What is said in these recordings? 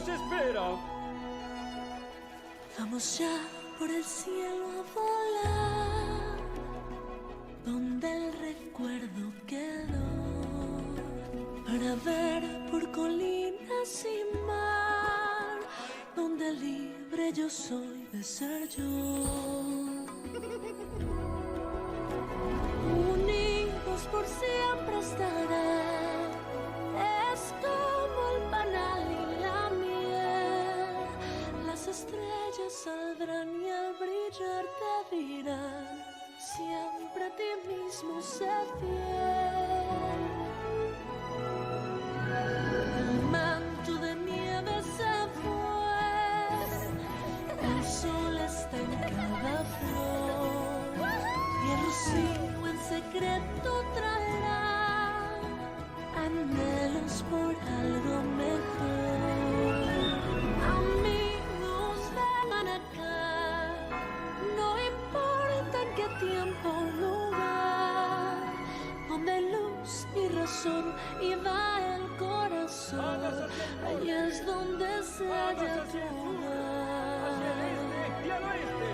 nos espera. Vamos ya por el cielo a volar, donde el recuerdo quedó, para ver por colinas y mar, donde libre yo soy de ser yo. Unidos por siempre estarán, es como el panal y la miel. Las estrellas saldrán y al brillar te dirán, siempre a ti mismo sé fiel. El manto de nieve se fue, el sol está en cada flor, y el rocío en secreto traerá anhelos por algo mejor. Amigos, vengan acá, no importa en qué tiempo o lugar, donde hay luz y razón y va el corazón, ahí es donde se halla tu hogar. Hacia el este y al oeste.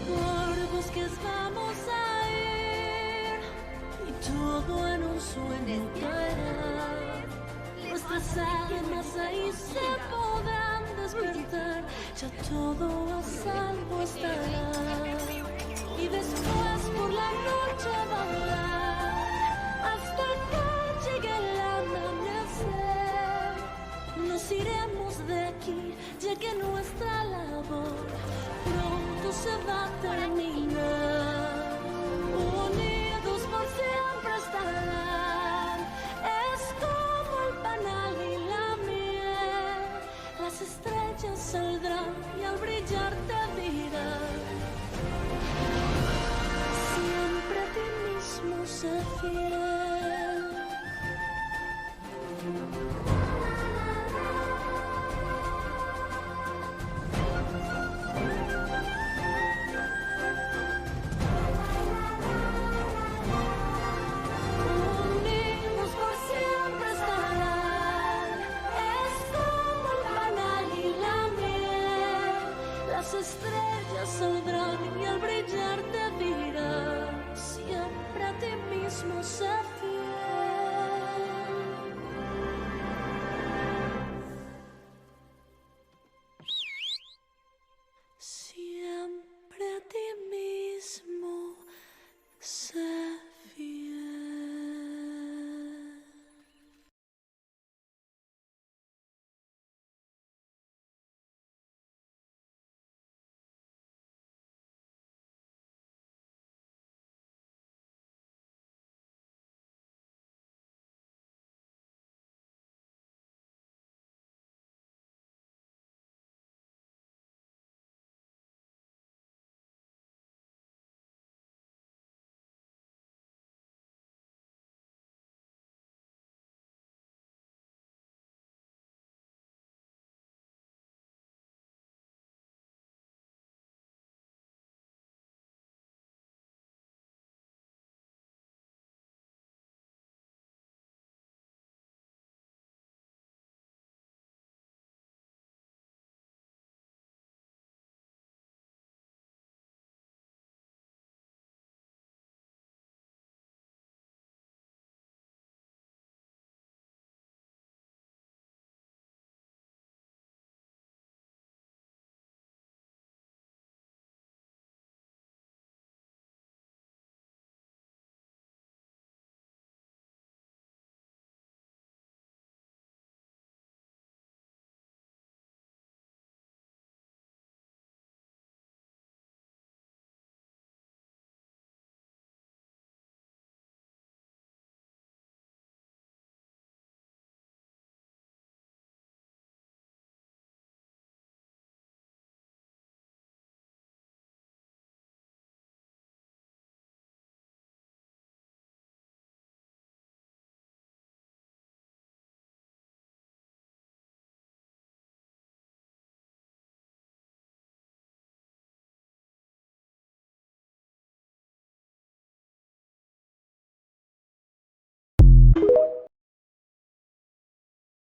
Por bosques vamos a ir y todo en un sueño caerá. Nuestras almas ahí se podrán despertar, ya todo a salvo estará. Y después por la noche bailar hasta que llegue el amanecer. Nos iremos de aquí, ya que nuestra labor pronto se va a terminar. Unidos por siempre estarán, es como el panal y la miel. Las estrellas saldrán y al brillar te dirán, siempre a ti mismo sé fiel.